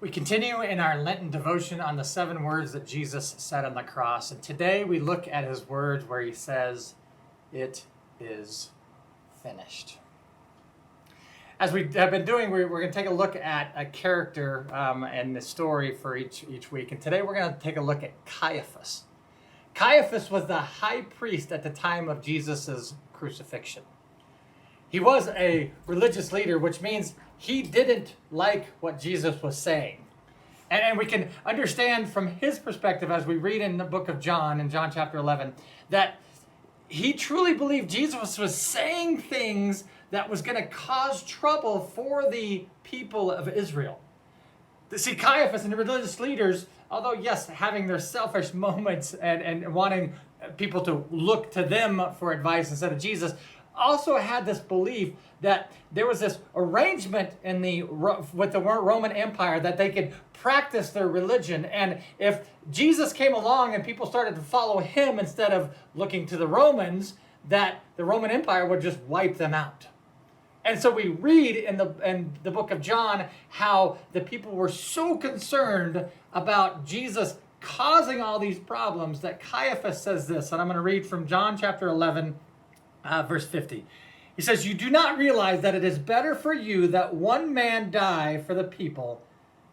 We continue in our Lenten devotion on the 7 words that Jesus said on the cross. And today we look at his words where he says, "It is finished." As we have been doing, we're going to take a look at a character and the story for each week. And today we're going to take a look at Caiaphas. Caiaphas was the high priest at the time of Jesus' crucifixion. He was a religious leader, which means he didn't like what Jesus was saying. And we can understand from his perspective as we read in the book of John, in John chapter 11, that he truly believed Jesus was saying things that was going to cause trouble for the people of Israel. See, Caiaphas and the religious leaders, although, yes, having their selfish moments and wanting people to look to them for advice instead of Jesus, also had this belief that there was this arrangement with the Roman Empire that they could practice their religion. And if Jesus came along and people started to follow him instead of looking to the Romans, that the Roman Empire would just wipe them out. And so we read in the book of John how the people were so concerned about Jesus causing all these problems that Caiaphas says this, and I'm going to read from John chapter 11, verse 50. He says, "You do not realize that it is better for you that one man die for the people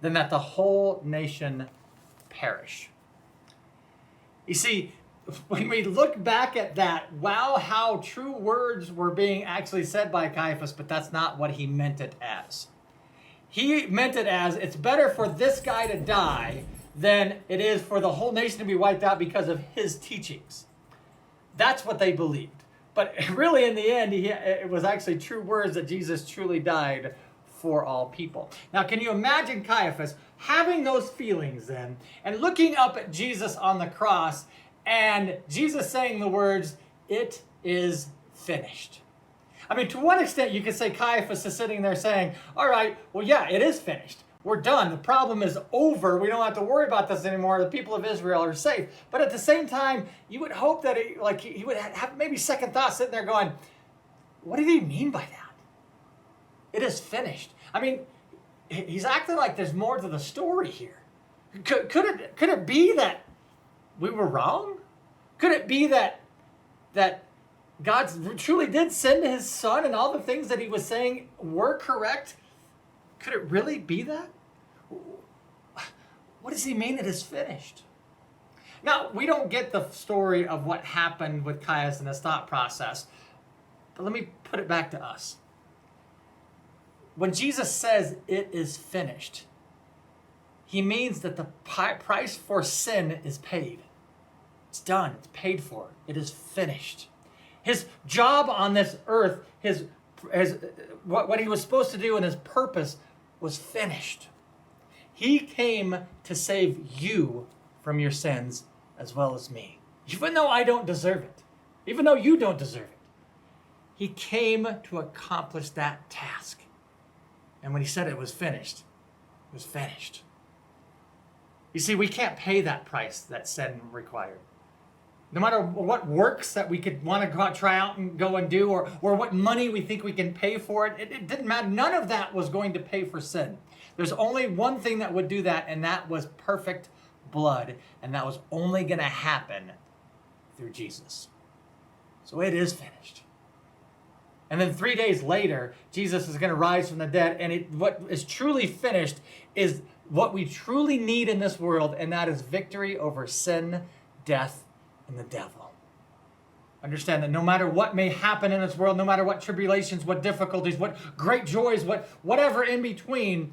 than that the whole nation perish." You see, when we look back at that, wow, how true words were being actually said by Caiaphas, but that's not what he meant it as. He meant it as, it's better for this guy to die than it is for the whole nation to be wiped out because of his teachings. That's what they believed. But really, in the end, it was actually true words that Jesus truly died for all people. Now, can you imagine Caiaphas having those feelings then and looking up at Jesus on the cross and Jesus saying the words, "It is finished"? I mean, to what extent you could say Caiaphas is sitting there saying, all right, well, yeah, it is finished. We're done. The problem is over. We don't have to worry about this anymore. The people of Israel are safe. But at the same time, you would hope that he would have maybe second thoughts sitting there going, what did he mean by that? It is finished. I mean, he's acting like there's more to the story here. Could it be that we were wrong? Could it be that God truly did send his son and all the things that he was saying were correct? Could it really be that? What does he mean it is finished? Now, we don't get the story of what happened with Caiaphas and his thought process, but let me put it back to us. When Jesus says it is finished, he means that the price for sin is paid. It's done. It's paid for. It is finished. His job on this earth, what he was supposed to do and his purpose was finished. He came to save you from your sins as well as me. Even though I don't deserve it. Even though you don't deserve it. He came to accomplish that task. And when he said it was finished, it was finished. You see, we can't pay that price that sin required. No matter what works that we could want to try out and go and do, or what money we think we can pay for it, it didn't matter. None of that was going to pay for sin. There's only one thing that would do that, and that was perfect blood. And that was only going to happen through Jesus. So it is finished. And then 3 days later, Jesus is going to rise from the dead. And what is truly finished is what we truly need in this world, and that is victory over sin, death, and the devil. Understand that no matter what may happen in this world, no matter what tribulations, what difficulties, what great joys, whatever in between,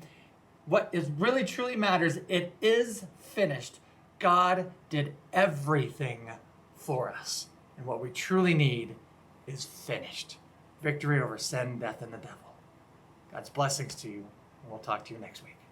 what is really truly matters, it is finished. God did everything for us. And what we truly need is finished. Victory over sin, death, and the devil. God's blessings to you, and we'll talk to you next week.